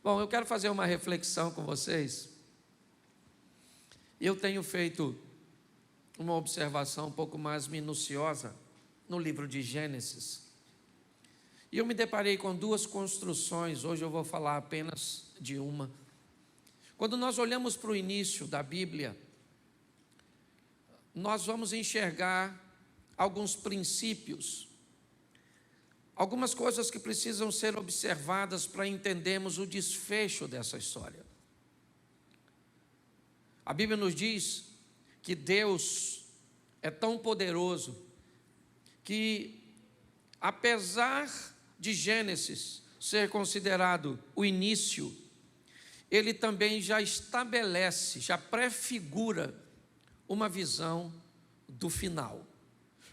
Bom, eu quero fazer uma reflexão com vocês. Eu tenho feito uma observação um pouco mais minuciosa no livro de Gênesis. E eu me deparei com duas construções, hoje eu vou falar apenas de uma. Quando nós olhamos para o início da Bíblia, nós vamos enxergar alguns princípios, algumas coisas que precisam ser observadas para entendermos o desfecho dessa história. A Bíblia nos diz que Deus é tão poderoso que, apesar de Gênesis ser considerado o início, ele também já estabelece, já prefigura uma visão do final.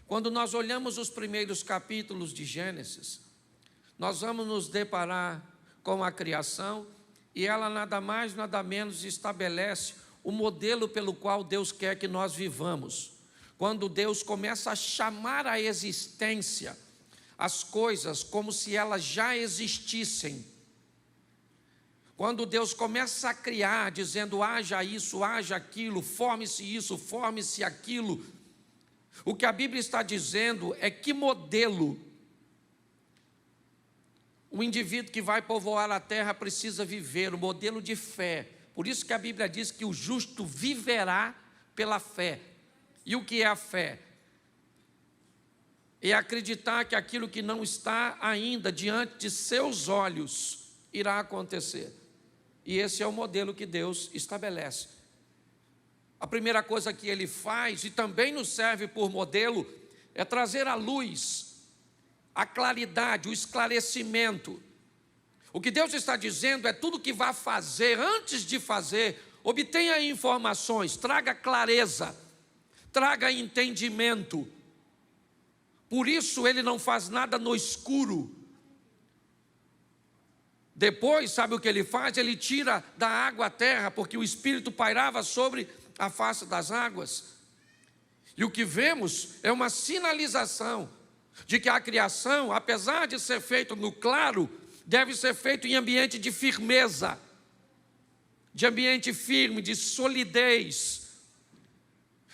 Quando nós olhamos os primeiros capítulos de Gênesis, nós vamos nos deparar com a criação e ela nada mais, nada menos estabelece o modelo pelo qual Deus quer que nós vivamos. Quando Deus começa a chamar à existência as coisas como se elas já existissem. Quando Deus começa a criar, dizendo haja isso, haja aquilo, forme-se isso, forme-se aquilo, o que a Bíblia está dizendo é que modelo o indivíduo que vai povoar a terra precisa viver, o modelo de fé. Por isso que a Bíblia diz que o justo viverá pela fé. E o que é a fé? É acreditar que aquilo que não está ainda diante de seus olhos irá acontecer. E esse é o modelo que Deus estabelece. A primeira coisa que Ele faz, e também nos serve por modelo, é trazer à luz a claridade, o esclarecimento. O que Deus está dizendo é tudo que vai fazer, antes de fazer, obtenha informações, traga clareza, traga entendimento. Por isso Ele não faz nada no escuro. Depois, sabe o que Ele faz? Ele tira da água a terra, porque o Espírito pairava sobre a face das águas. E o que vemos é uma sinalização de que a criação, apesar de ser feita no claro, deve ser feito em ambiente de firmeza, de ambiente firme, de solidez.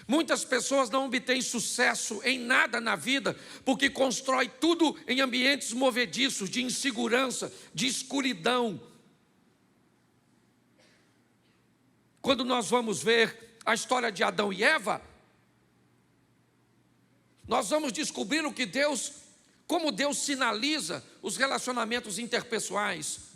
Muitas pessoas não obtêm sucesso em nada na vida, porque constrói tudo em ambientes movediços, de insegurança, de escuridão. Quando nós vamos ver a história de Adão e Eva, nós vamos descobrir como Deus sinaliza os relacionamentos interpessoais.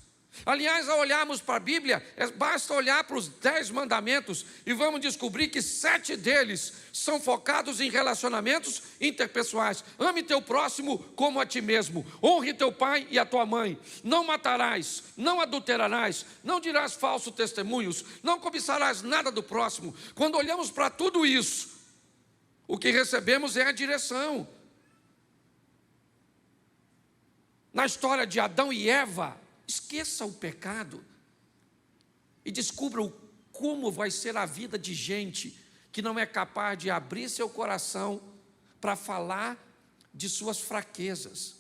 Aliás, ao olharmos para a Bíblia, basta olhar para os 10 mandamentos e vamos descobrir que 7 deles são focados em relacionamentos interpessoais. Ame teu próximo como a ti mesmo, honre teu pai e a tua mãe, não matarás, não adulterarás, não dirás falsos testemunhos, não cobiçarás nada do próximo. Quando olhamos para tudo isso, o que recebemos é a direção. Na história de Adão e Eva, esqueça o pecado e descubra como vai ser a vida de gente que não é capaz de abrir seu coração para falar de suas fraquezas.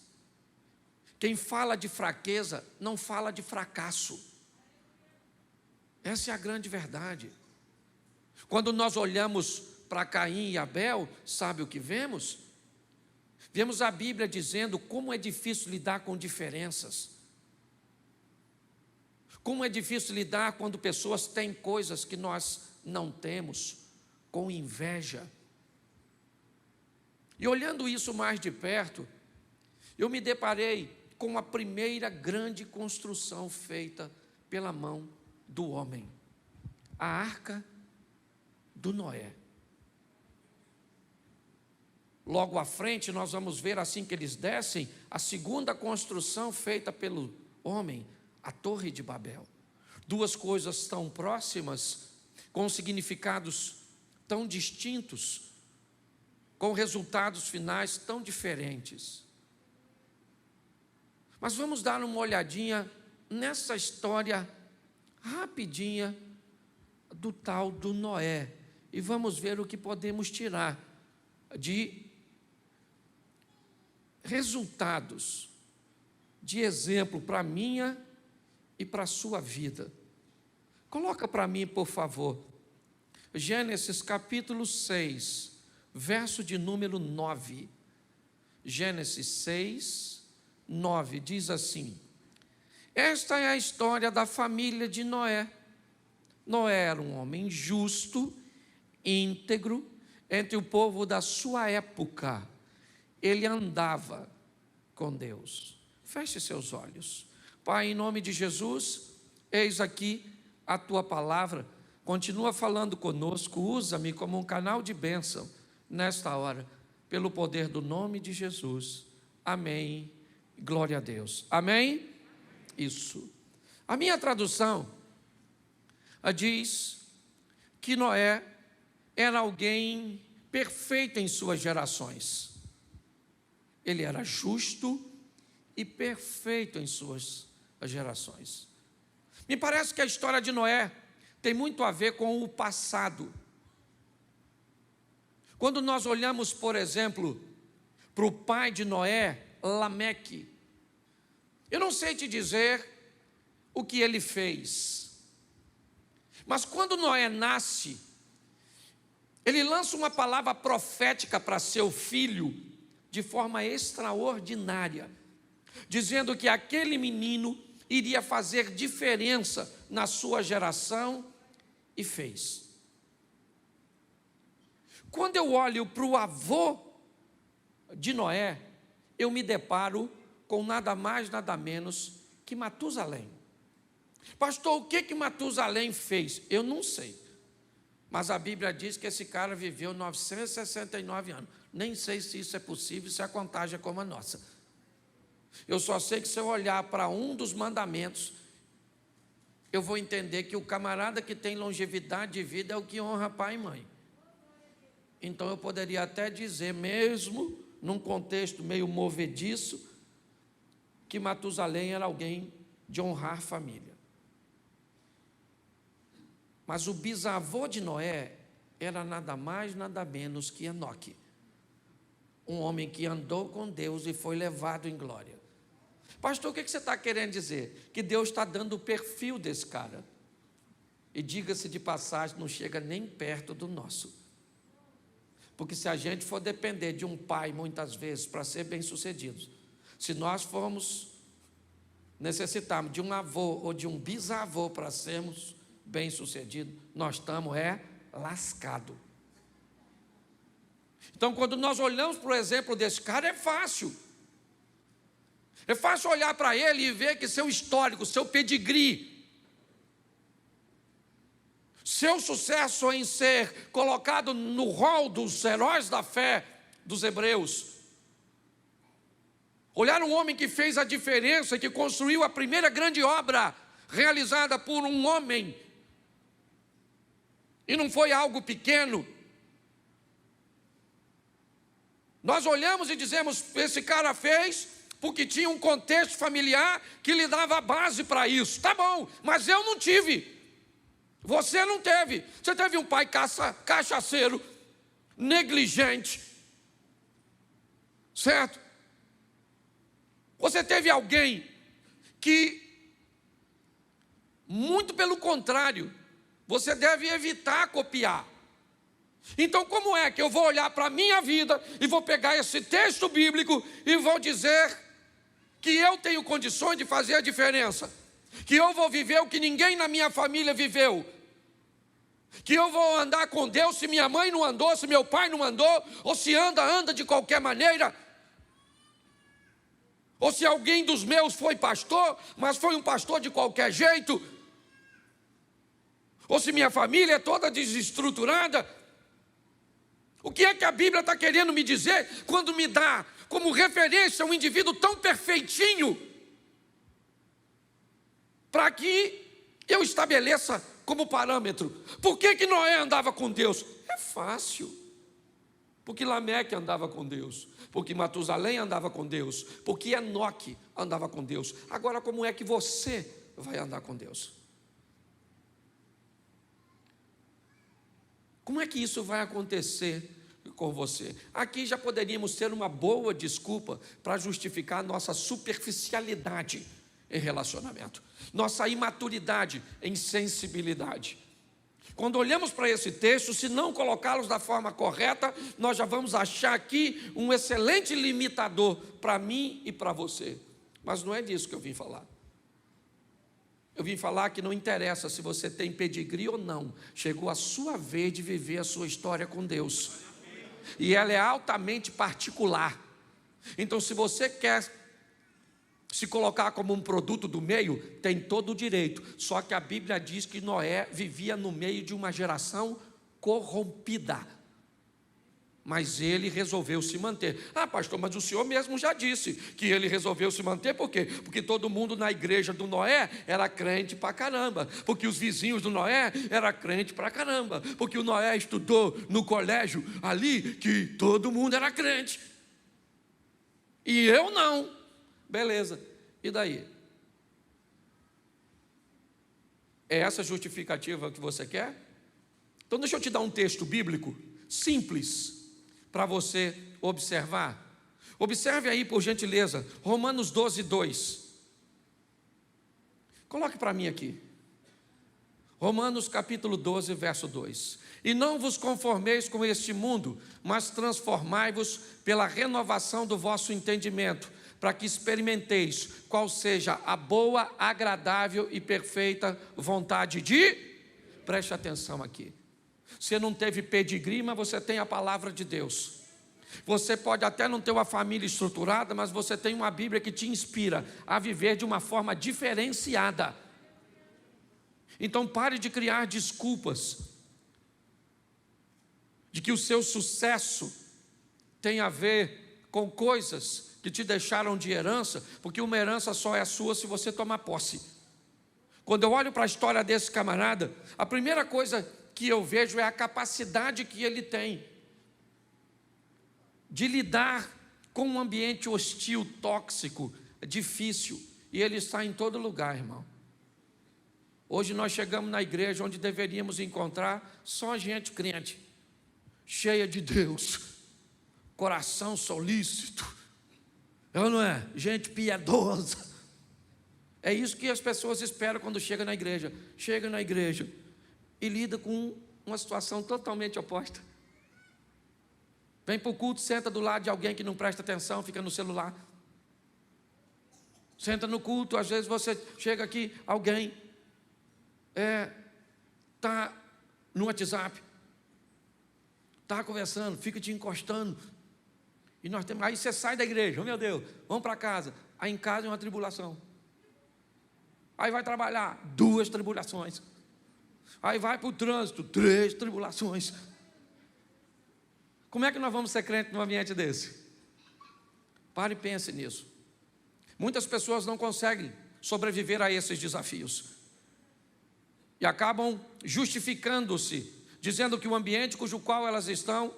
Quem fala de fraqueza não fala de fracasso. Essa é a grande verdade. Quando nós olhamos para Caim e Abel, sabe o que vemos? Vemos a Bíblia dizendo como é difícil lidar com diferenças. Como é difícil lidar quando pessoas têm coisas que nós não temos, com inveja. E olhando isso mais de perto, eu me deparei com a primeira grande construção feita pela mão do homem, a arca do Noé. Logo à frente nós vamos ver, assim que eles descem, a segunda construção feita pelo homem, a Torre de Babel. Duas coisas tão próximas, com significados tão distintos, com resultados finais tão diferentes. Mas vamos dar uma olhadinha nessa história rapidinha do tal do Noé e vamos ver o que podemos tirar de resultados, de exemplo para a minha e para a sua vida. Coloca para mim, por favor, Gênesis capítulo 6, verso de número 9. Gênesis 6, 9, diz assim: esta é a história da família de Noé. Noé era um homem justo, íntegro, entre o povo da sua época. Ele andava com Deus. Feche seus olhos. Pai, em nome de Jesus, eis aqui a tua palavra. Continua falando conosco, usa-me como um canal de bênção nesta hora, pelo poder do nome de Jesus. Amém. Glória a Deus. Amém? Isso. A minha tradução diz que Noé era alguém perfeito em suas gerações. Ele era justo e perfeito em suas gerações. Me parece que a história de Noé tem muito a ver com o passado. Quando nós olhamos, por exemplo, para o pai de Noé, Lameque, eu não sei te dizer o que ele fez, mas quando Noé nasce, ele lança uma palavra profética para seu filho de forma extraordinária, dizendo que aquele menino iria fazer diferença na sua geração, e fez. Quando eu olho para o avô de Noé, eu me deparo com nada mais, nada menos que Matusalém. Pastor, o que Matusalém fez? Eu não sei, mas a Bíblia diz que esse cara viveu 969 anos. Nem sei se isso é possível, se a contagem é como a nossa. Eu só sei que se eu olhar para um dos mandamentos, eu vou entender que o camarada que tem longevidade de vida é o que honra pai e mãe. Então eu poderia até dizer, mesmo num contexto meio movediço, que Matusalém era alguém de honrar família. Mas o bisavô de Noé era nada mais, nada menos que Enoque. Um homem que andou com Deus e foi levado em glória. Pastor, o que você está querendo dizer? Que Deus está dando o perfil desse cara. E diga-se de passagem, não chega nem perto do nosso. Porque se a gente for depender de um pai, muitas vezes, para ser bem-sucedidos, se nós formos necessitarmos de um avô ou de um bisavô para sermos bem-sucedidos, nós estamos lascados. Então, quando nós olhamos para o exemplo desse cara, é fácil. É fácil olhar para ele e ver que seu histórico, seu pedigree, seu sucesso em ser colocado no rol dos heróis da fé dos hebreus. Olhar um homem que fez a diferença, que construiu a primeira grande obra realizada por um homem, e não foi algo pequeno. Nós olhamos e dizemos, esse cara fez porque tinha um contexto familiar que lhe dava a base para isso. Tá bom, mas eu não tive. Você não teve. Você teve um pai cachaceiro, negligente, certo? Você teve alguém que, muito pelo contrário, você deve evitar copiar. Então, como é que eu vou olhar para a minha vida e vou pegar esse texto bíblico e vou dizer que eu tenho condições de fazer a diferença? Que eu vou viver o que ninguém na minha família viveu? Que eu vou andar com Deus se minha mãe não andou, se meu pai não andou, ou se anda de qualquer maneira? Ou se alguém dos meus foi pastor, mas foi um pastor de qualquer jeito? Ou se minha família é toda desestruturada? O que é que a Bíblia está querendo me dizer quando me dá como referência um indivíduo tão perfeitinho, para que eu estabeleça como parâmetro? Por que Noé andava com Deus? É fácil. Porque Lameque andava com Deus, porque Matusalém andava com Deus, porque Enoque andava com Deus. Agora, como é que você vai andar com Deus? Como é que isso vai acontecer com você? Aqui já poderíamos ter uma boa desculpa para justificar a nossa superficialidade em relacionamento, nossa imaturidade em sensibilidade. Quando olhamos para esse texto, se não colocá-los da forma correta, nós já vamos achar aqui um excelente limitador para mim e para você. Mas não é disso que eu vim falar. Eu vim falar que não interessa se você tem pedigree ou não, chegou a sua vez de viver a sua história com Deus. E ela é altamente particular. Então, se você quer se colocar como um produto do meio, tem todo o direito. Só que a Bíblia diz que Noé vivia no meio de uma geração corrompida. Mas ele resolveu se manter. Ah, pastor, mas o senhor mesmo já disse que ele resolveu se manter, por quê? Porque todo mundo na igreja do Noé era crente pra caramba, porque os vizinhos do Noé eram crente pra caramba, porque o Noé estudou no colégio ali, que todo mundo era crente. E eu não. Beleza, e daí? É essa justificativa que você quer? Então deixa eu te dar um texto bíblico simples para você observar. Observe aí, por gentileza, Romanos 12, 2. Coloque para mim aqui. Romanos capítulo 12, verso 2. E não vos conformeis com este mundo, mas transformai-vos pela renovação do vosso entendimento, para que experimenteis qual seja a boa, agradável e perfeita vontade de... Preste atenção aqui. Você não teve pedigree, mas você tem a palavra de Deus. Você pode até não ter uma família estruturada, mas você tem uma Bíblia que te inspira a viver de uma forma diferenciada. Então pare de criar desculpas de que o seu sucesso tem a ver com coisas que te deixaram de herança, porque uma herança só é sua se você tomar posse. Quando eu olho para a história desse camarada, a primeira coisa que eu vejo é a capacidade que ele tem de lidar com um ambiente hostil, tóxico, difícil, e ele está em todo lugar, irmão. Hoje nós chegamos na igreja onde deveríamos encontrar só gente crente, cheia de Deus, coração solícito, não é? Gente piedosa. É isso que as pessoas esperam quando chegam na igreja. Chega na igreja e lida com uma situação totalmente oposta. Vem para o culto, senta do lado de alguém que não presta atenção, fica no celular. Senta no culto, às vezes você chega aqui, alguém está no WhatsApp, está conversando, fica te encostando. E nós temos, aí você sai da igreja, oh meu Deus, vamos para casa. Aí em casa é uma tribulação. Aí vai trabalhar, 2 tribulações. Aí vai para o trânsito, 3 tribulações. Como é que nós vamos ser crentes num ambiente desse? Pare e pense nisso. Muitas pessoas não conseguem sobreviver a esses desafios. E acabam justificando-se, dizendo que o ambiente cujo qual elas estão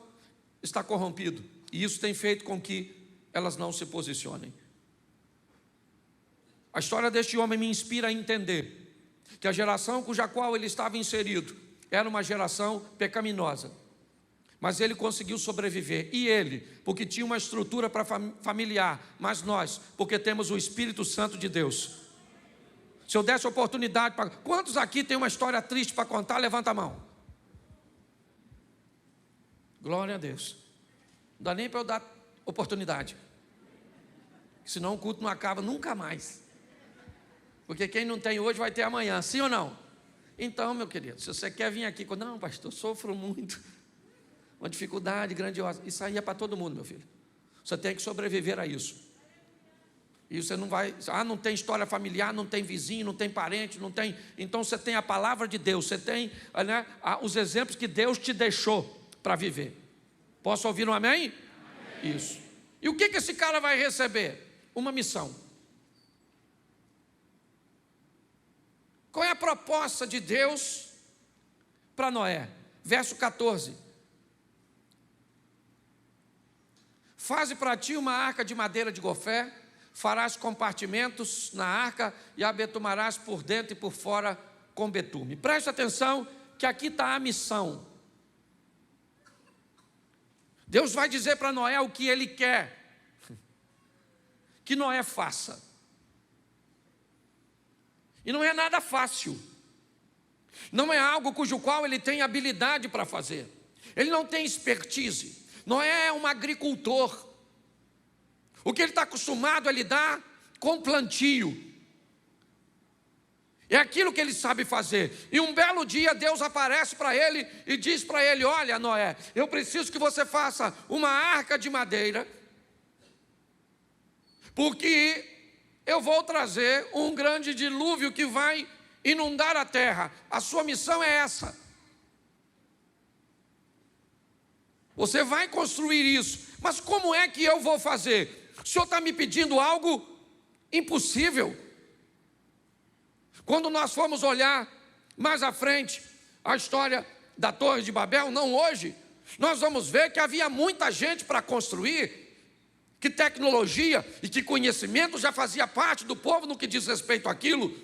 está corrompido. E isso tem feito com que elas não se posicionem. A história deste homem me inspira a entender que a geração cuja qual ele estava inserido era uma geração pecaminosa. Mas ele conseguiu sobreviver. E ele, porque tinha uma estrutura para familiar. Mas nós, porque temos o Espírito Santo de Deus. Se eu desse oportunidade para... Quantos aqui tem uma história triste para contar? Levanta a mão. Glória a Deus. Não dá nem para eu dar oportunidade. Senão o culto não acaba nunca mais. Porque quem não tem hoje vai ter amanhã, sim ou não? Então, meu querido, se você quer vir aqui, não, pastor, sofro muito. Uma dificuldade grandiosa. Isso aí é para todo mundo, meu filho. Você tem que sobreviver a isso. E você não vai... não tem história familiar, não tem vizinho, não tem parente, não tem... Então você tem a palavra de Deus, você tem os exemplos que Deus te deixou para viver. Posso ouvir um amém? Amém. Isso. E o que esse cara vai receber? Uma missão. Qual é a proposta de Deus para Noé? Verso 14. Faze para ti uma arca de madeira de gofé, farás compartimentos na arca e a betumarás por dentro e por fora com betume. Preste atenção que aqui está a missão. Deus vai dizer para Noé o que Ele quer que Noé faça. E não é nada fácil. Não é algo cujo qual ele tem habilidade para fazer. Ele não tem expertise. Noé é um agricultor. O que ele está acostumado a lidar com plantio. É aquilo que ele sabe fazer. E um belo dia Deus aparece para ele e diz para ele: olha, Noé, eu preciso que você faça uma arca de madeira, porque eu vou trazer um grande dilúvio que vai inundar a terra. A sua missão é essa. Você vai construir isso. Mas como é que eu vou fazer? O Senhor está me pedindo algo impossível. Quando nós formos olhar mais à frente a história da Torre de Babel, não hoje, nós vamos ver que havia muita gente para construir, que tecnologia e que conhecimento já fazia parte do povo no que diz respeito àquilo.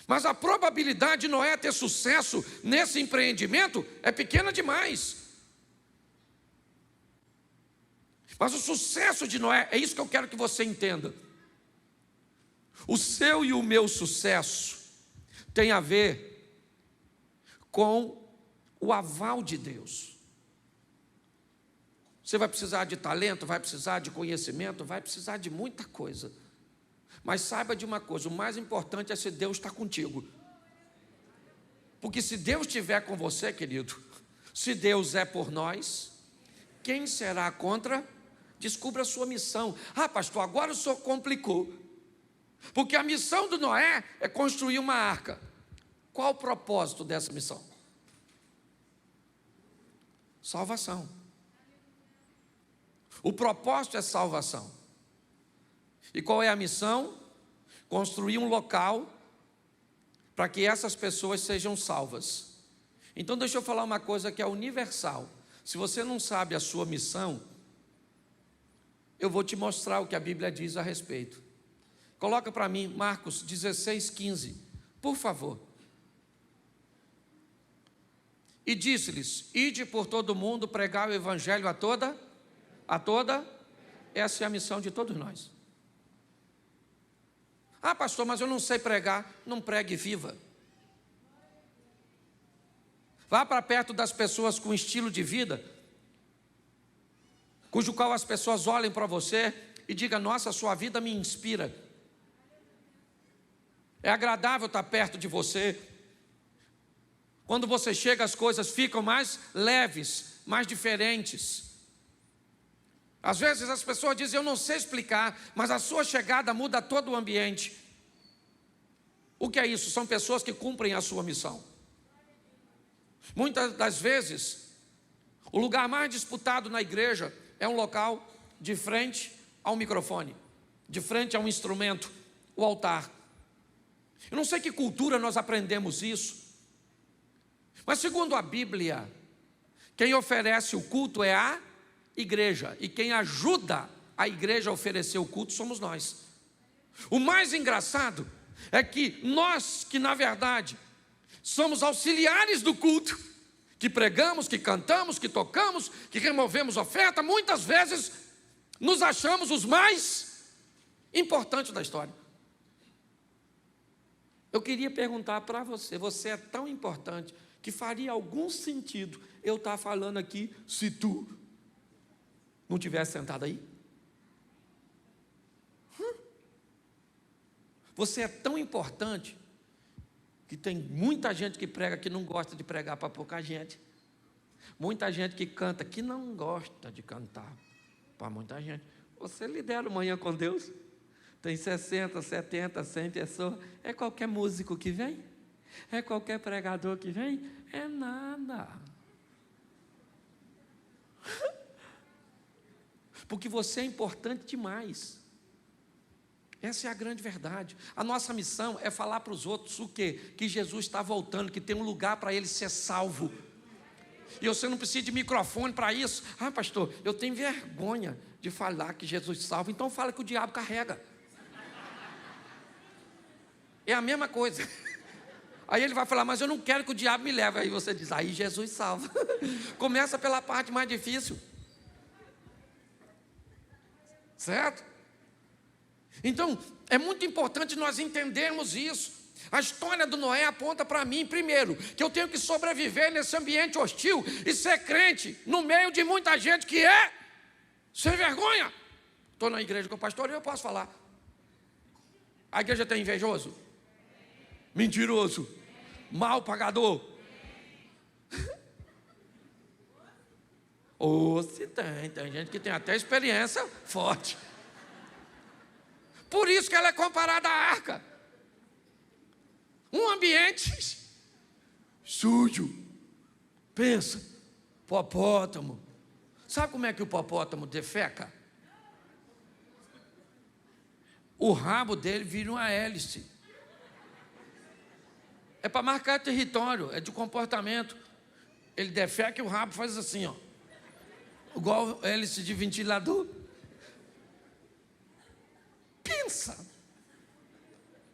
Mas a probabilidade de Noé ter sucesso nesse empreendimento é pequena demais. Mas o sucesso de Noé, é isso que eu quero que você entenda. O seu e o meu sucesso tem a ver com o aval de Deus. Você vai precisar de talento, vai precisar de conhecimento, vai precisar de muita coisa. Mas saiba de uma coisa, o mais importante é se Deus está contigo. Porque se Deus estiver com você, querido, se Deus é por nós, quem será contra? Descubra a sua missão. Ah, pastor, agora o senhor complicou. Porque a missão do Noé é construir uma arca. Qual o propósito dessa missão? Salvação. O propósito é salvação. E qual é a missão? Construir um local para que essas pessoas sejam salvas. Então deixa eu falar uma coisa que é universal. Se você não sabe a sua missão, eu vou te mostrar o que a Bíblia diz a respeito. Coloca para mim Marcos 16:15, por favor. E disse-lhes: ide por todo o mundo, pregar o evangelho a toda. Essa é a missão de todos nós. Ah, pastor, mas eu não sei pregar. Não pregue, viva. Vá para perto das pessoas com estilo de vida, cujo qual as pessoas olhem para você e digam: nossa, sua vida me inspira. É agradável estar perto de você. Quando você chega, as coisas ficam mais leves, mais diferentes. Às vezes as pessoas dizem: eu não sei explicar, mas a sua chegada muda todo o ambiente. O que é isso? São pessoas que cumprem a sua missão. Muitas das vezes, o lugar mais disputado na igreja é um local de frente ao microfone, de frente a um instrumento, o altar. Eu não sei que cultura nós aprendemos isso, mas segundo a Bíblia, quem oferece o culto é a igreja, e quem ajuda a igreja a oferecer o culto somos nós. O mais engraçado é que nós, que na verdade somos auxiliares do culto, que pregamos, que cantamos, que tocamos, que removemos oferta, muitas vezes nos achamos os mais importantes da história. Eu queria perguntar para você: você é tão importante que faria algum sentido eu estar falando aqui se tu não tivesse sentado aí? Você é tão importante que tem muita gente que prega que não gosta de pregar para pouca gente. Muita gente que canta que não gosta de cantar para muita gente. Você lidera o Manhã com Deus. Tem 60, 70, 100 pessoas. É qualquer músico que vem? É qualquer pregador que vem? É nada. Porque você é importante demais. Essa é a grande verdade. A nossa missão é falar para os outros o quê? Que Jesus está voltando, que tem um lugar para ele ser salvo. E você não precisa de microfone para isso. Ah, pastor, eu tenho vergonha de falar que Jesus salva, então fala que o diabo carrega. É a mesma coisa. Aí ele vai falar: mas eu não quero que o diabo me leve. Aí você diz: aí Jesus salva. Começa pela parte mais difícil. Certo? Então, é muito importante nós entendermos isso. A história do Noé aponta para mim, primeiro, que eu tenho que sobreviver nesse ambiente hostil e ser crente no meio de muita gente que é sem vergonha. Estou na igreja com o pastor e eu posso falar. A igreja tem invejoso? Mentiroso? Mal pagador? Ou se tem gente que tem até experiência forte. Por isso que ela é comparada à arca. Um ambiente sujo. Pensa, hipopótamo. Sabe como é que o hipopótamo defeca? O rabo dele vira uma hélice. É para marcar território, é de comportamento. Ele defeca e o rabo faz assim, ó. Igual hélice de ventilador. Pensa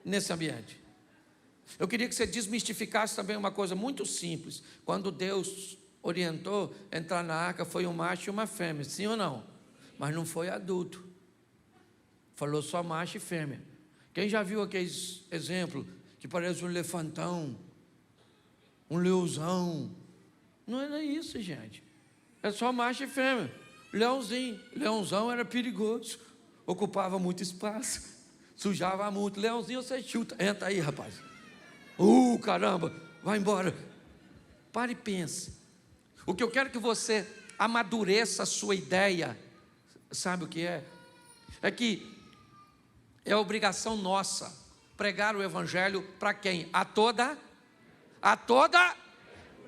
nesse ambiente. Eu queria que você desmistificasse também uma coisa muito simples. Quando Deus orientou entrar na arca, foi um macho e uma fêmea, sim ou não? Mas não foi adulto. Falou só macho e fêmea. Quem já viu aqueles exemplos que parece um elefantão, um leãozão? Não era isso, gente. É só macho e fêmea. Leãozinho. Leãozão era perigoso. Ocupava muito espaço. Sujava muito. Leãozinho você chuta. Entra aí, rapaz. Caramba. Vai embora. Pare e pense. O que eu quero que você amadureça a sua ideia. Sabe o que é? É que é obrigação nossa pregar o evangelho para quem? A toda,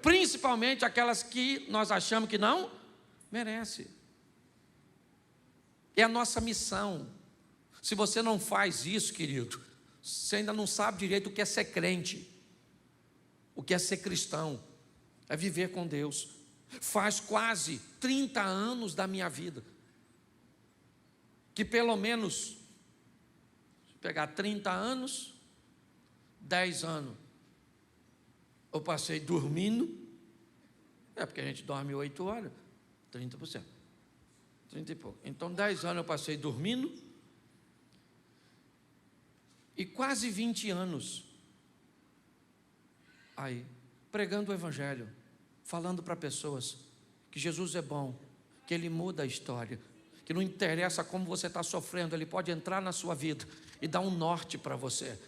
principalmente aquelas que nós achamos que não merece. É a nossa missão. Se você não faz isso, querido, você ainda não sabe direito o que é ser crente, o que é ser cristão, é viver com Deus. Faz quase 30 anos da minha vida que pelo menos, se pegar 30 anos, 10 anos, eu passei dormindo, porque a gente dorme 8 horas, 30%, 30 e pouco. Então 10 anos eu passei dormindo, e quase 20 anos, aí, pregando o evangelho, falando para pessoas que Jesus é bom, que Ele muda a história, que não interessa como você está sofrendo, Ele pode entrar na sua vida e dar um norte para você.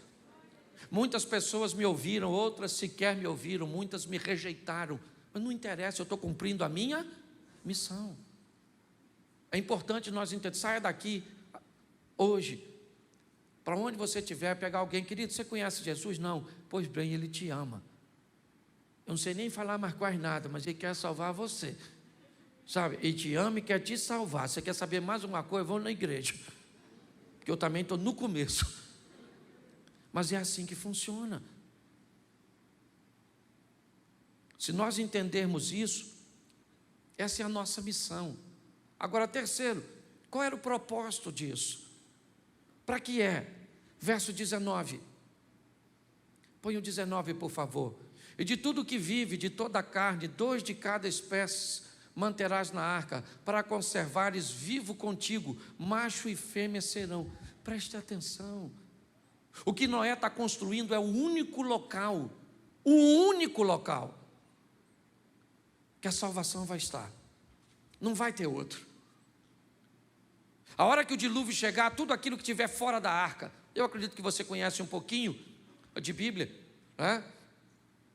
Muitas pessoas me ouviram, outras sequer me ouviram, muitas me rejeitaram, mas não interessa, eu estou cumprindo a minha missão. É importante nós entendermos. Saia daqui hoje, para onde você estiver, pegar alguém, querido, você conhece Jesus? Não, pois bem, Ele te ama. Eu não sei nem falar mais quase nada, mas Ele quer salvar você, sabe? Ele te ama e quer te salvar. Você quer saber mais uma coisa? Vou na igreja, porque eu também estou no começo, mas é assim que funciona. Se nós entendermos isso, essa é a nossa missão. Agora, terceiro, qual era o propósito disso? Para que é? Verso 19. Põe o 19, por favor. E de tudo que vive, de toda a carne, 2 de cada espécie manterás na arca, para conservares vivo contigo, macho e fêmea serão. Preste atenção. O que Noé está construindo é o único local que a salvação vai estar. Não vai ter outro. A hora que o dilúvio chegar, tudo aquilo que estiver fora da arca, eu acredito que você conhece um pouquinho de Bíblia, né?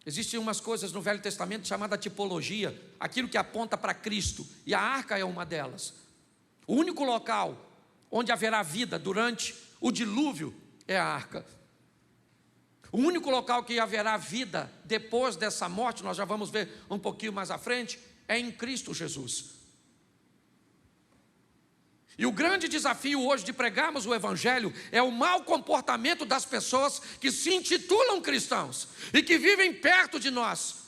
Existem umas coisas no Velho Testamento chamada tipologia, aquilo que aponta para Cristo, e a arca é uma delas. O único local onde haverá vida durante o dilúvio é a arca. O único local que haverá vida depois dessa morte, nós já vamos ver um pouquinho mais à frente, é em Cristo Jesus. E o grande desafio hoje de pregarmos o evangelho é o mau comportamento das pessoas que se intitulam cristãos e que vivem perto de nós.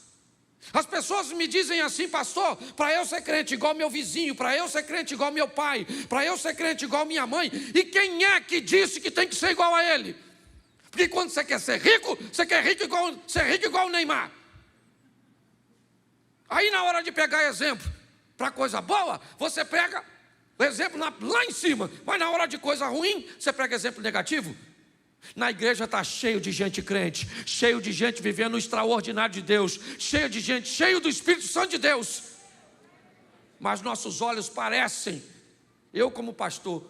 As pessoas me dizem assim: pastor, para eu ser crente igual meu vizinho, para eu ser crente igual meu pai, para eu ser crente igual minha mãe. E quem é que disse que tem que ser igual a ele? Porque quando você quer ser rico, você quer ser rico igual o Neymar. Aí na hora de pegar exemplo para coisa boa, você pega O exemplo lá em cima, mas na hora de coisa ruim, você prega exemplo negativo? Na igreja está cheio de gente crente, cheio de gente vivendo o extraordinário de Deus, cheio de gente, cheio do Espírito Santo de Deus. Mas nossos olhos parecem, eu como pastor,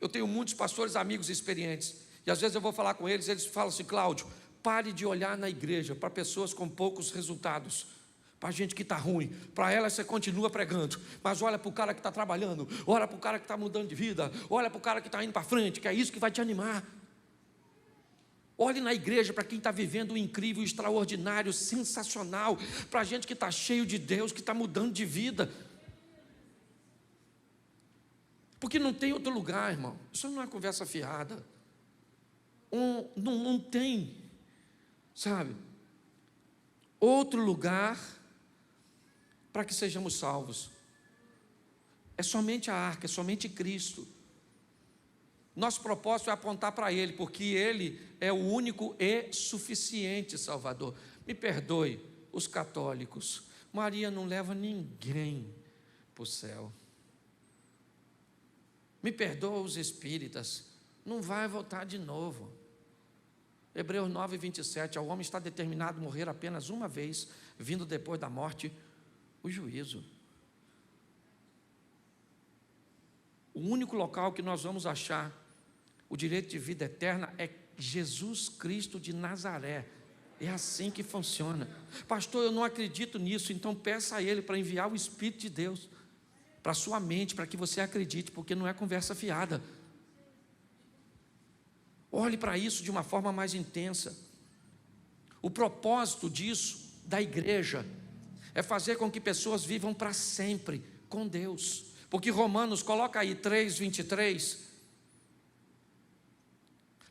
eu tenho muitos pastores amigos experientes, e às vezes eu vou falar com eles, eles falam assim: Cláudio, pare de olhar na igreja para pessoas com poucos resultados, para gente que está ruim, para ela você continua pregando, mas olha para o cara que está trabalhando, olha para o cara que está mudando de vida, olha para o cara que está indo para frente, que é isso que vai te animar. Olhe na igreja para quem está vivendo o incrível, extraordinário, sensacional, para a gente que está cheio de Deus, que está mudando de vida. Porque não tem outro lugar, irmão. Isso não é conversa fiada. Não tem, sabe, outro lugar para que sejamos salvos. É somente a arca, é somente Cristo. Nosso propósito é apontar para Ele, porque Ele é o único e suficiente Salvador. Me perdoe, os católicos, Maria não leva ninguém para o céu. Me perdoa os espíritas, não vai voltar de novo. Hebreus 9, 27, ao homem está determinado morrer apenas uma vez, vindo depois da morte o juízo. O único local que nós vamos achar o direito de vida eterna é Jesus Cristo de Nazaré. É assim que funciona. Pastor, eu não acredito nisso, então peça a Ele para enviar o Espírito de Deus para a sua mente, para que você acredite, porque não é conversa fiada. Olhe para isso de uma forma mais intensa. O propósito disso, da igreja, é fazer com que pessoas vivam para sempre com Deus. Porque Romanos, coloca aí 3:23,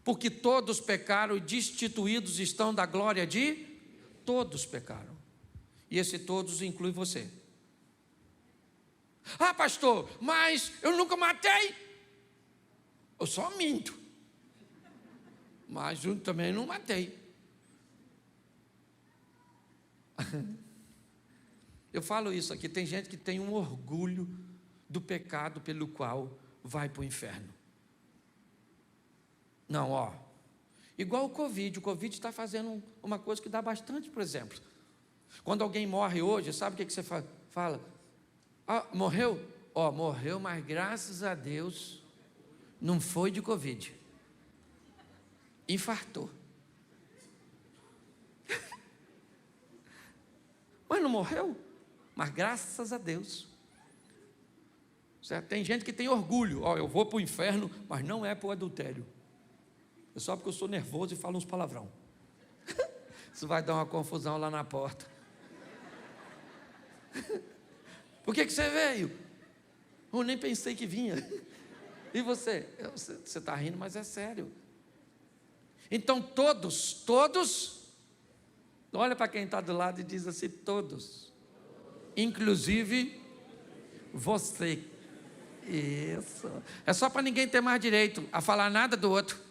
porque todos pecaram e destituídos estão da glória de... Todos pecaram. E esse todos inclui você. Ah, pastor, mas eu nunca matei. Eu só minto. Mas eu também não matei. Eu falo isso aqui, tem gente que tem um orgulho do pecado pelo qual vai para o inferno. Não, igual o Covid está fazendo uma coisa que dá bastante, por exemplo. Quando alguém morre hoje, sabe o que você fala? Ah, morreu? Morreu, mas graças a Deus não foi de Covid. Infartou. Mas não morreu? Mas graças a Deus. Certo? Tem gente que tem orgulho. Eu vou para o inferno, mas não é para o adultério. É só porque eu sou nervoso e falo uns palavrão. Isso vai dar uma confusão lá na porta. Por que você veio? Eu nem pensei que vinha. E você? Você está rindo, mas é sério. Então todos, olha para quem está do lado e diz assim: todos, inclusive você. Isso. É só para ninguém ter mais direito a falar nada do outro.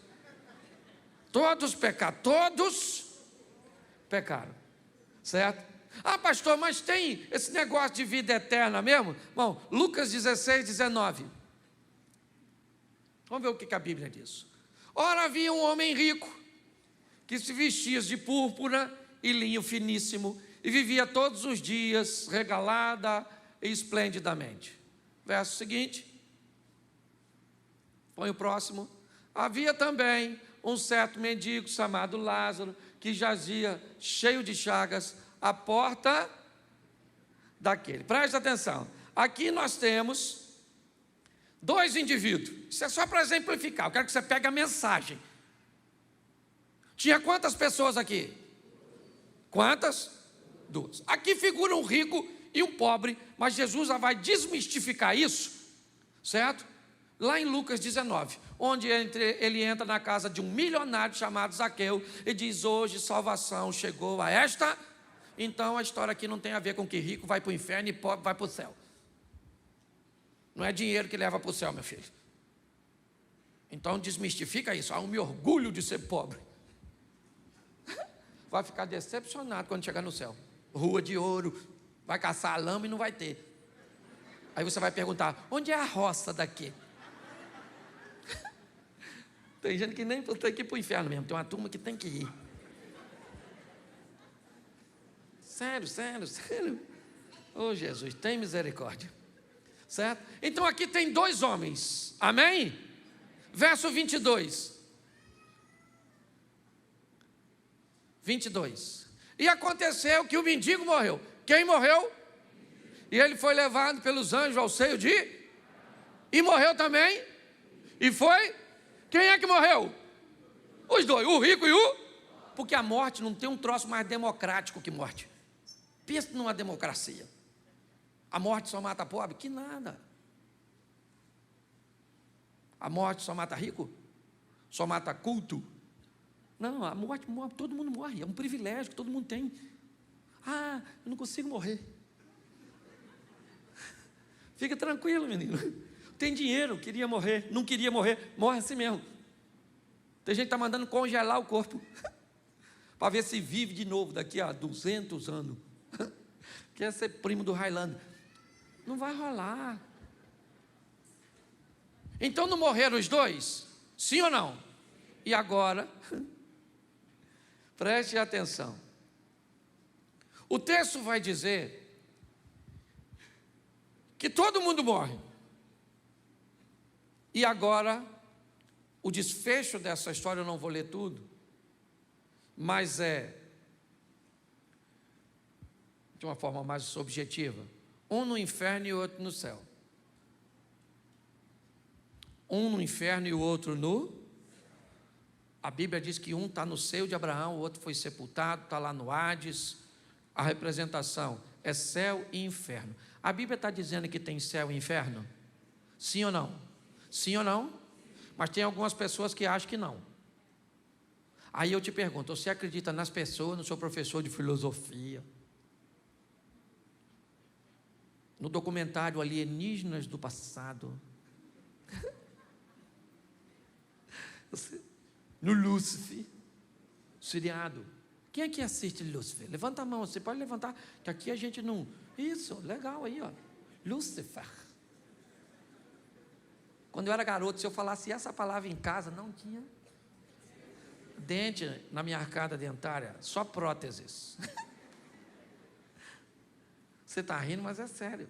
Todos pecaram, todos pecaram, certo? Ah, pastor, mas tem esse negócio de vida eterna mesmo? Bom, Lucas 16, 19. Vamos ver o que a Bíblia diz. Ora, havia um homem rico, que se vestia de púrpura e linho finíssimo, e vivia todos os dias regalada e esplendidamente. Verso seguinte. Põe o próximo. Havia também um certo mendigo chamado Lázaro, que jazia cheio de chagas à porta daquele. Preste atenção. Aqui nós temos dois indivíduos. Isso é só para exemplificar. Eu quero que você pegue a mensagem. Tinha quantas pessoas aqui? Quantas? Duas. Aqui figura um rico e um pobre, mas Jesus já vai desmistificar isso, certo? Lá em Lucas 19, onde ele entra na casa de um milionário chamado Zaqueu e diz: hoje salvação chegou a esta. Então a história aqui não tem a ver com que rico vai para o inferno e pobre vai para o céu. Não é dinheiro que leva para o céu, meu filho. Então desmistifica isso. Eu me orgulho de ser pobre. Vai ficar decepcionado quando chegar no céu. Rua de ouro, vai caçar a lama e não vai ter. Aí você vai perguntar, onde é a roça daqui? Tem gente que nem tem que ir para o inferno mesmo, tem uma turma que tem que ir. Sério. Oh, Jesus, tem misericórdia. Certo? Então aqui tem 2 homens, amém? Verso 22. E aconteceu que o mendigo morreu. Quem morreu? E ele foi levado pelos anjos ao seio de... E morreu também? E foi? Quem é que morreu? Os 2, o rico e o... Porque a morte não tem um troço mais democrático que morte. Pensa numa democracia. A morte só mata pobre? Que nada. A morte só mata rico? Só mata culto? Não, a morte, todo mundo morre. É um privilégio que todo mundo tem. Ah, eu não consigo morrer. Fica tranquilo, menino. Tem dinheiro, queria morrer, não queria morrer, morre assim mesmo. Tem gente que está mandando congelar o corpo para ver se vive de novo daqui a 200 anos. Quer ser primo do Highlander. Não vai rolar. Então não morreram os 2? Sim ou não? E agora, preste atenção. O texto vai dizer que todo mundo morre. E agora, o desfecho dessa história, eu não vou ler tudo, mas é de uma forma mais objetiva. Um no inferno e o outro no céu. Um no inferno e o outro no... A Bíblia diz que um está no seio de Abraão, o outro foi sepultado, está lá no Hades. A representação é céu e inferno. A Bíblia está dizendo que tem céu e inferno? Sim ou não? Sim ou não? Mas tem algumas pessoas que acham que não. Aí eu te pergunto, você acredita nas pessoas, no seu professor de filosofia? No documentário Alienígenas do Passado? No Lúcifer? Seriado? Quem é que assiste Lúcifer? Levanta a mão, você pode levantar, que aqui a gente não... Isso, legal aí, ó. Lúcifer. Quando eu era garoto, se eu falasse essa palavra em casa, não tinha dente na minha arcada dentária, só próteses. Você está rindo, mas é sério.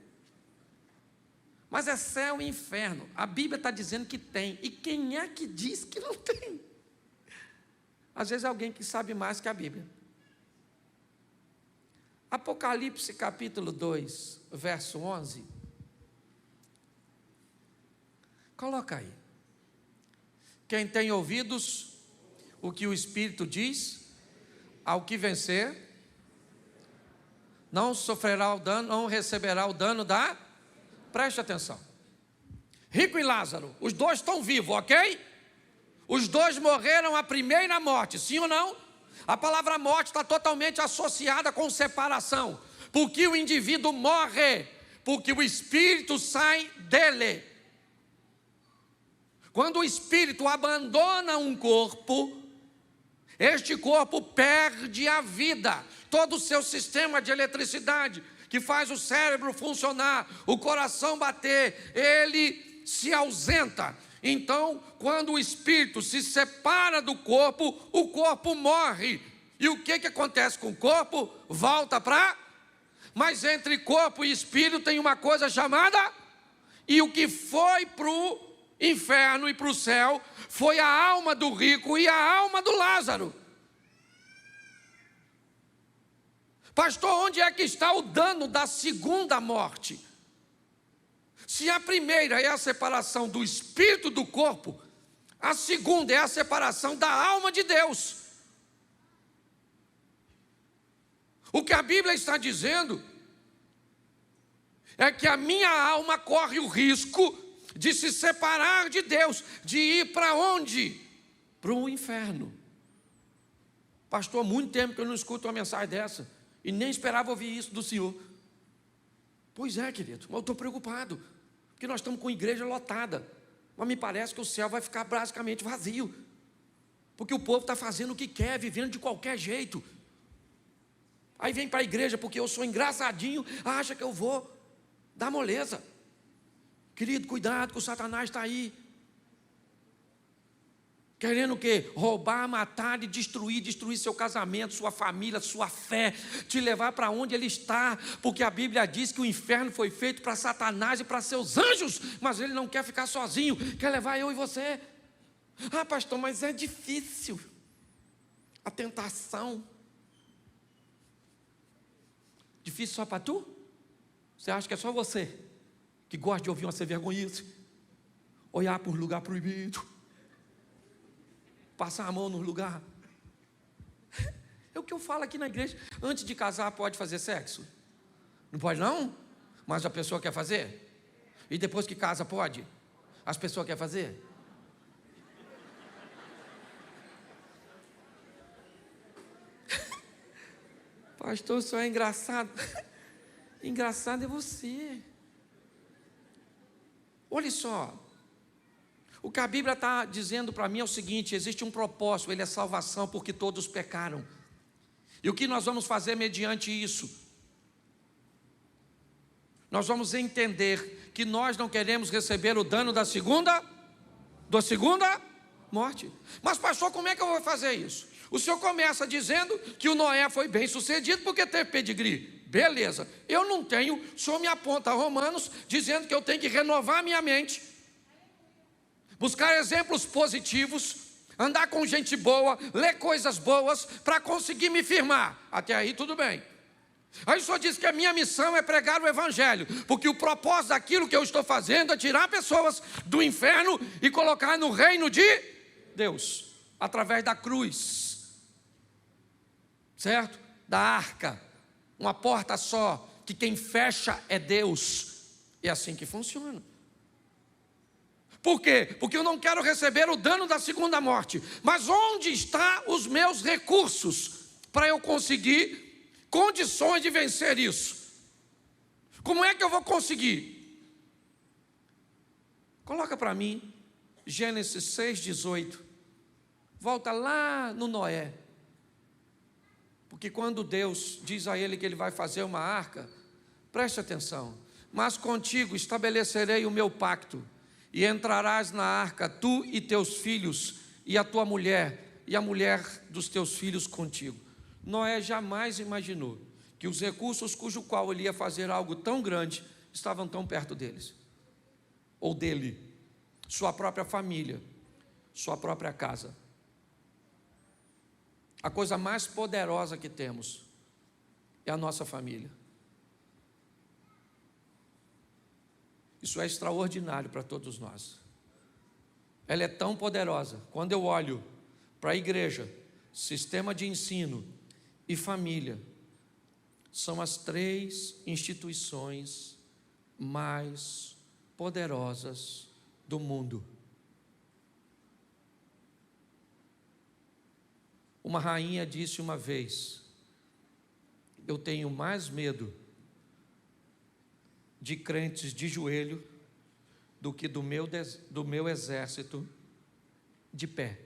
Mas é céu e inferno. A Bíblia está dizendo que tem. E quem é que diz que não tem? Às vezes é alguém que sabe mais que a Bíblia. Apocalipse capítulo 2, verso 11. Coloca aí. Quem tem ouvidos, o que o Espírito diz, ao que vencer, não sofrerá o dano, não receberá o dano da... Preste atenção. Rico e Lázaro, os 2 estão vivos, ok? Os 2 morreram a primeira morte, sim ou não? A palavra morte está totalmente associada com separação. Porque o indivíduo morre, porque o espírito sai dele. Quando o espírito abandona um corpo, este corpo perde a vida. Todo o seu sistema de eletricidade, que faz o cérebro funcionar, o coração bater, ele se ausenta. Então, quando o espírito se separa do corpo, o corpo morre. E o que acontece com o corpo? Volta para... Mas entre corpo e espírito tem uma coisa chamada... E o que foi para o inferno e para o céu foi a alma do rico e a alma do Lázaro. Pastor, onde é que está o dano da segunda morte? Se a primeira é a separação do espírito do corpo, a segunda é a separação da alma de Deus. O que a Bíblia está dizendo é que a minha alma corre o risco de se separar de Deus, de ir para onde? Para o inferno. Pastor, há muito tempo que eu não escuto uma mensagem dessa, e nem esperava ouvir isso do Senhor. Pois é, querido, mas eu estou preocupado, porque nós estamos com a igreja lotada, mas me parece que o céu vai ficar basicamente vazio, porque o povo está fazendo o que quer, vivendo de qualquer jeito. Aí vem para a igreja porque eu sou engraçadinho, acha que eu vou dar moleza. Querido, cuidado que o Satanás está aí. Querendo o quê? Roubar, matar e destruir seu casamento, sua família, sua fé, te levar para onde ele está, porque a Bíblia diz que o inferno foi feito para Satanás e para seus anjos, mas ele não quer ficar sozinho, quer levar eu e você. Ah, pastor, mas é difícil. A tentação. Difícil só para tu? Você acha que é só você que gosta de ouvir uma sem vergonhice? Olhar por lugar proibido? Passar a mão no lugar? É o que eu falo aqui na igreja. Antes de casar pode fazer sexo? Não pode não? Mas a pessoa quer fazer? E depois que casa pode? As pessoas querem fazer? Pastor, só é engraçado. Engraçado é você. Olha só. O que a Bíblia está dizendo para mim é o seguinte: existe um propósito, ele é salvação, porque todos pecaram. E o que nós vamos fazer mediante isso? Nós vamos entender que nós não queremos receber o dano da segunda morte. Mas pastor, como é que eu vou fazer isso? O senhor começa dizendo que o Noé foi bem sucedido porque teve pedigree. Beleza, eu não tenho, o senhor me aponta a Romanos dizendo que eu tenho que renovar a minha mente, buscar exemplos positivos, andar com gente boa, ler coisas boas, para conseguir me firmar. Até aí tudo bem. Aí o senhor diz que a minha missão é pregar o evangelho, porque o propósito daquilo que eu estou fazendo é tirar pessoas do inferno e colocar no reino de Deus, através da cruz, certo? Da arca, uma porta só, que quem fecha é Deus. É assim que funciona. Por quê? Porque eu não quero receber o dano da segunda morte. Mas onde estão os meus recursos para eu conseguir condições de vencer isso? Como é que eu vou conseguir? Coloca para mim Gênesis 6,18. Volta lá no Noé. Porque quando Deus diz a ele que ele vai fazer uma arca, preste atenção: mas contigo estabelecerei o meu pacto, e entrarás na arca, tu e teus filhos, e a tua mulher, e a mulher dos teus filhos contigo. Noé jamais imaginou que os recursos cujo qual ele ia fazer algo tão grande estavam tão perto deles, ou dele, sua própria família, sua própria casa. A coisa mais poderosa que temos é a nossa família. Isso é extraordinário para todos nós. Ela é tão poderosa. Quando eu olho para a igreja, sistema de ensino e família, são as 3 instituições mais poderosas do mundo. Uma rainha disse uma vez: eu tenho mais medo de crentes de joelho do que do meu exército de pé.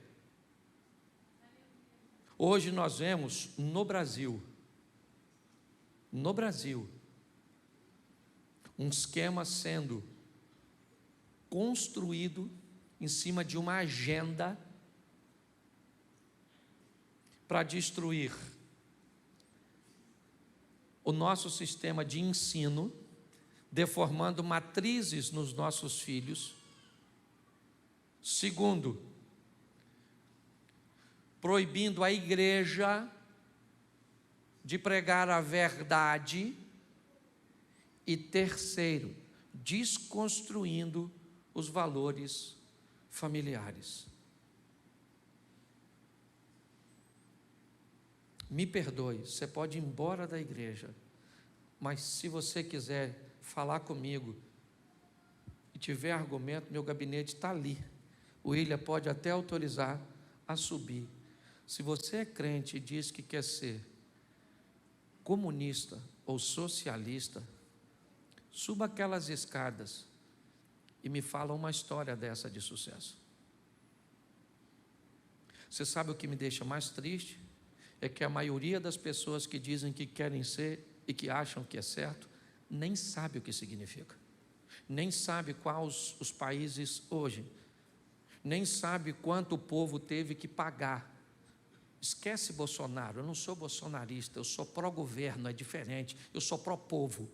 Hoje nós vemos no Brasil, um esquema sendo construído em cima de uma agenda para destruir o nosso sistema de ensino, deformando matrizes nos nossos filhos. Segundo, proibindo a igreja de pregar a verdade. E terceiro, desconstruindo os valores familiares. Me perdoe, você pode ir embora da igreja, mas se você quiser falar comigo e tiver argumento, meu gabinete está ali. O William pode até autorizar a subir. Se você é crente e diz que quer ser comunista ou socialista, suba aquelas escadas e me fala uma história dessa de sucesso. Você sabe o que me deixa mais triste? É que a maioria das pessoas que dizem que querem ser e que acham que é certo, nem sabe o que significa. nem sabe quais os países hoje, nem sabe quanto o povo teve que pagar. Esquece Bolsonaro, eu não sou bolsonarista, eu sou pró-governo, é diferente, eu sou pró-povo.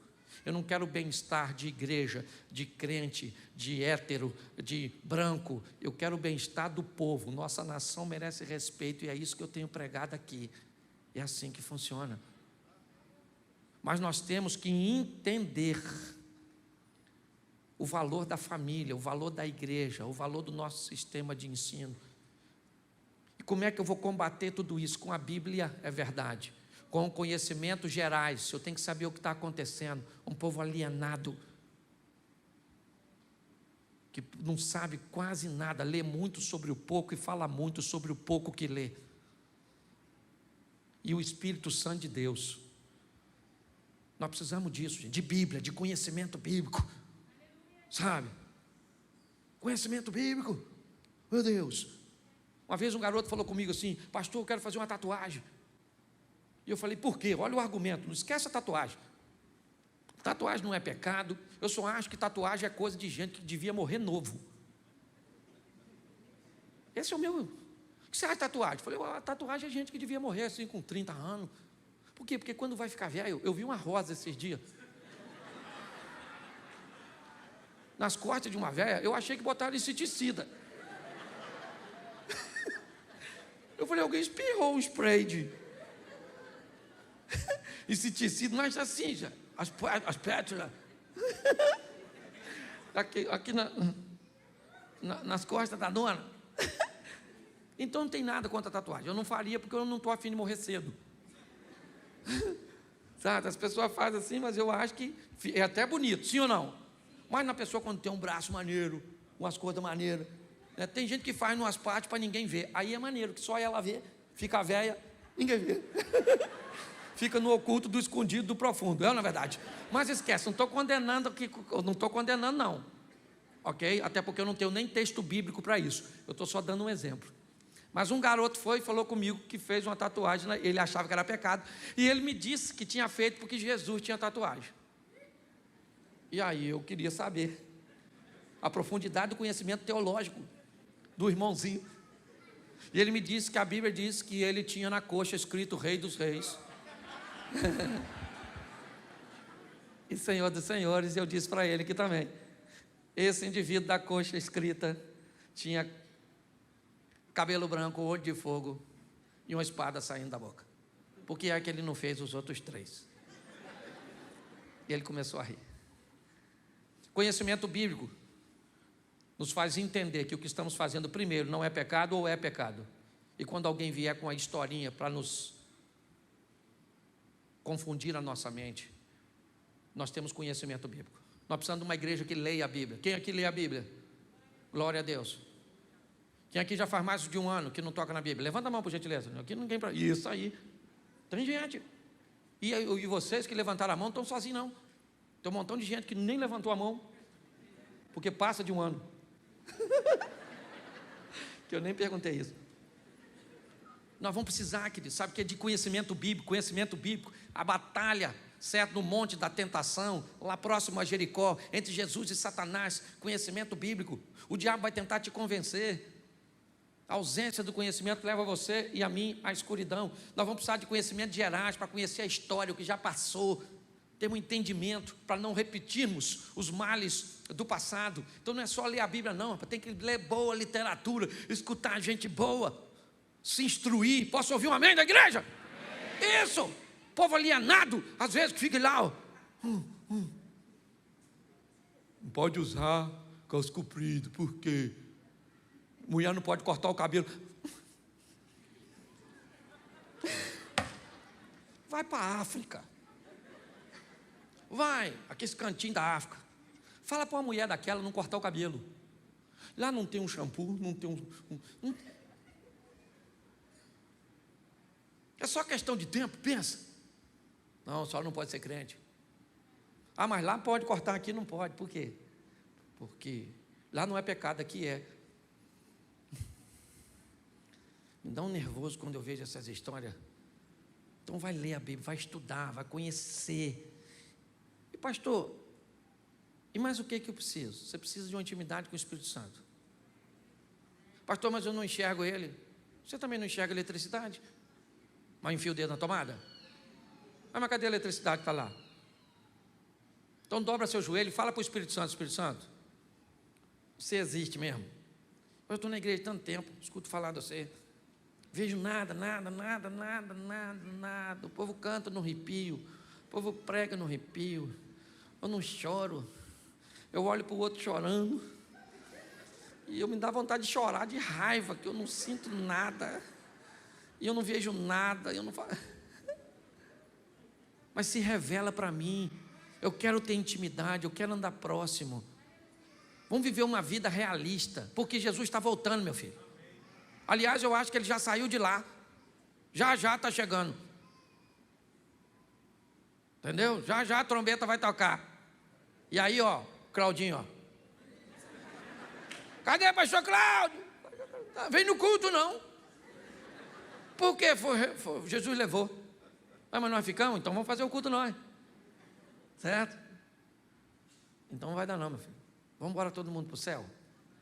Eu não quero o bem-estar de igreja, de crente, de hétero, de branco. Eu quero o bem-estar do povo. Nossa nação merece respeito e é isso que eu tenho pregado aqui. É assim que funciona. Mas nós temos que entender o valor da família, o valor da igreja, o valor do nosso sistema de ensino. E como é que eu vou combater tudo isso? Com a Bíblia, é verdade. Com conhecimentos gerais, eu tenho que saber o que está acontecendo. Um povo alienado, que não sabe quase nada, lê muito sobre o pouco e fala muito sobre o pouco que lê. E o Espírito Santo de Deus. Nós precisamos disso, gente, de Bíblia, de conhecimento bíblico. Sabe? Conhecimento bíblico. Meu Deus. Uma vez um garoto falou comigo assim: pastor, eu quero fazer uma tatuagem. E eu falei: por quê? Olha o argumento, não esquece a tatuagem. Tatuagem não é pecado. Eu só acho que tatuagem é coisa de gente que devia morrer novo. Esse é o meu. O que você acha de tatuagem? Eu falei: a tatuagem é gente que devia morrer assim com 30 anos. Por quê? Porque quando vai ficar velho, eu vi uma rosa esses dias. Nas costas de uma velha, eu achei que botaram inseticida. Eu falei: alguém espirrou um spray de inseticida, mas assim, já, as pétalas. Aqui nas costas da dona. Então não tem nada contra a tatuagem. Eu não faria porque eu não estou afim de morrer cedo. Sabe, as pessoas fazem assim, mas eu acho que é até bonito, sim ou não? Mas na pessoa quando tem um braço maneiro, umas coisas maneiras, né? Tem gente que faz numas partes para ninguém ver. Aí é maneiro, que só ela vê, fica velha, ninguém vê. Fica no oculto, do escondido, do profundo, na verdade. Mas esquece, não estou condenando aqui, não estou condenando não, ok? Até porque eu não tenho nem texto bíblico para isso, eu estou só dando um exemplo. Mas um garoto foi e falou comigo que fez uma tatuagem, ele achava que era pecado, e ele me disse que tinha feito porque Jesus tinha tatuagem. E aí eu queria saber a profundidade do conhecimento teológico do irmãozinho. E ele me disse que a Bíblia diz que ele tinha na coxa escrito Rei dos Reis e Senhor dos Senhores. E eu disse para ele que também esse indivíduo da coxa escrita tinha cabelo branco, olho de fogo e uma espada saindo da boca. Por que é que ele não fez os outros 3? E ele começou a rir. Conhecimento bíblico nos faz entender que o que estamos fazendo primeiro não é pecado ou é pecado. E quando alguém vier com a historinha para nos confundir a nossa mente, nós temos conhecimento bíblico. Nós precisamos de uma igreja que leia a Bíblia. Quem aqui lê a Bíblia? Glória a Deus. Quem aqui já faz mais de um ano que não toca na Bíblia? Levanta a mão, por gentileza. Aqui ninguém. Isso aí. Tem gente. E vocês que levantaram a mão não estão sozinhos, não. Tem um montão de gente que nem levantou a mão, porque passa de um ano. Que eu nem perguntei isso. Nós vamos precisar, querido, sabe que é de conhecimento bíblico, a batalha, certo, no monte da tentação, lá próximo a Jericó, entre Jesus e Satanás, conhecimento bíblico. O diabo vai tentar te convencer. A ausência do conhecimento leva você e a mim à escuridão. Nós vamos precisar de conhecimento gerais para conhecer a história, o que já passou, ter um entendimento para não repetirmos os males do passado. Então não é só ler a Bíblia não, tem que ler boa literatura, escutar gente boa, se instruir. Posso ouvir um amém da igreja? Amém. Isso, povo alienado, às vezes que fica lá, ó. Não pode usar calça comprida, por quê? Mulher não pode cortar o cabelo. Vai para a África. Vai, aquele cantinho da África. Fala para uma mulher daquela não cortar o cabelo. Lá não tem um shampoo, não tem um... É só questão de tempo, pensa. Não, só não pode ser crente. Ah, mas lá pode cortar, aqui não pode. Por quê? Porque lá não é pecado, aqui é. Me dá um nervoso quando eu vejo essas histórias. Então vai ler a Bíblia, vai estudar, vai conhecer. E pastor, E mais o que eu preciso? Você precisa de uma intimidade com o Espírito Santo. Pastor, mas eu não enxergo ele. Você também não enxerga eletricidade? Mas enfia o dedo na tomada. Mas cadê a eletricidade que está lá? Então dobra seu joelho e fala para o Espírito Santo: Espírito Santo, você existe mesmo? Eu estou na igreja há tanto tempo, escuto falar de você, vejo nada. O povo canta no arrepio, o povo prega no arrepio, eu não choro, eu olho para o outro chorando, e eu me dá vontade de chorar de raiva, que eu não sinto nada, e eu não vejo nada, eu não falo. Mas se revela para mim, eu quero ter intimidade, eu quero andar próximo. Vamos viver uma vida realista, porque Jesus está voltando, meu filho. Aliás, eu acho que ele já saiu de lá, já está chegando. Entendeu? Já a trombeta vai tocar. E aí, ó, Claudinho, ó. Cadê o pastor Cláudio? Vem no culto, não. Por quê? Jesus levou. Mas nós ficamos, então vamos fazer o culto nós. Certo? Então não vai dar não, meu filho. Vamos embora todo mundo para o céu.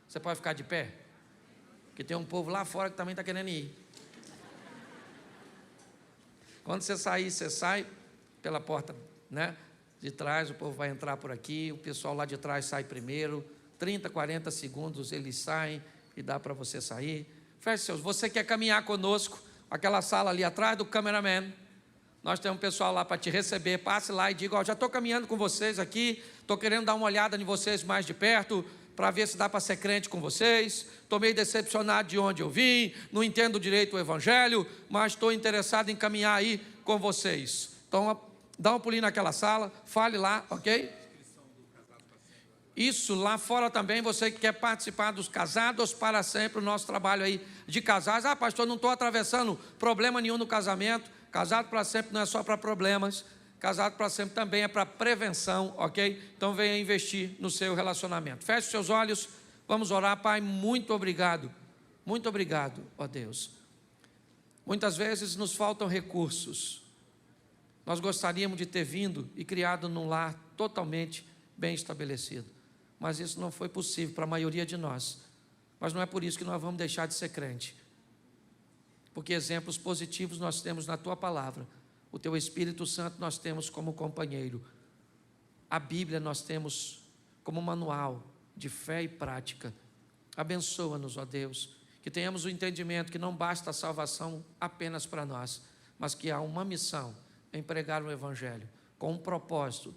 Você pode ficar de pé? Porque tem um povo lá fora que também está querendo ir. Quando você sair, você sai pela porta, né, de trás, o povo vai entrar por aqui, o pessoal lá de trás sai primeiro, 30, 40 segundos eles saem e dá para você sair. Feche seus. Você quer caminhar conosco, aquela sala ali atrás do cameraman, nós temos um pessoal lá para te receber, passe lá e diga: ó, já estou caminhando com vocês aqui, estou querendo dar uma olhada em vocês mais de perto, para ver se dá para ser crente com vocês, estou meio decepcionado de onde eu vim, não entendo direito o evangelho, mas estou interessado em caminhar aí com vocês. Então, dá um pulinho naquela sala, fale lá, ok? Isso, lá fora também, você que quer participar dos Casados para Sempre, o nosso trabalho aí de casais. Ah, pastor, não estou atravessando problema nenhum no casamento. Casado para sempre não é só para problemas, casado para sempre também é para prevenção, ok? Então venha investir no seu relacionamento. Feche seus olhos, vamos orar. Pai, muito obrigado, ó Deus. Muitas vezes nos faltam recursos, nós gostaríamos de ter vindo e criado num lar totalmente bem estabelecido, mas isso não foi possível para a maioria de nós. Mas não é por isso que nós vamos deixar de ser crente, porque exemplos positivos nós temos na Tua Palavra, o Teu Espírito Santo nós temos como companheiro, a Bíblia nós temos como manual de fé e prática. Abençoa-nos, ó Deus, que tenhamos o entendimento que não basta a salvação apenas para nós, mas que há uma missão em pregar o Evangelho, com um propósito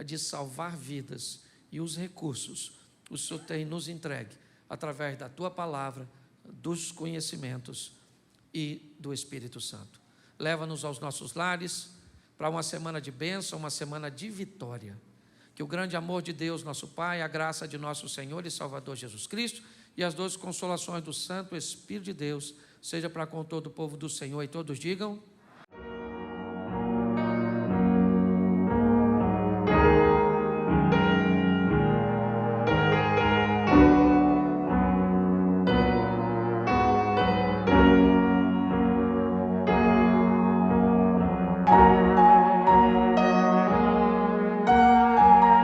de salvar vidas, e os recursos o Senhor tem nos entregue através da Tua Palavra, dos conhecimentos e do Espírito Santo. Leva-nos aos nossos lares para uma semana de bênção, uma semana de vitória. Que o grande amor de Deus, nosso Pai, a graça de nosso Senhor e Salvador Jesus Cristo e as doces consolações do Santo Espírito de Deus seja para com todo o povo do Senhor. E todos digam: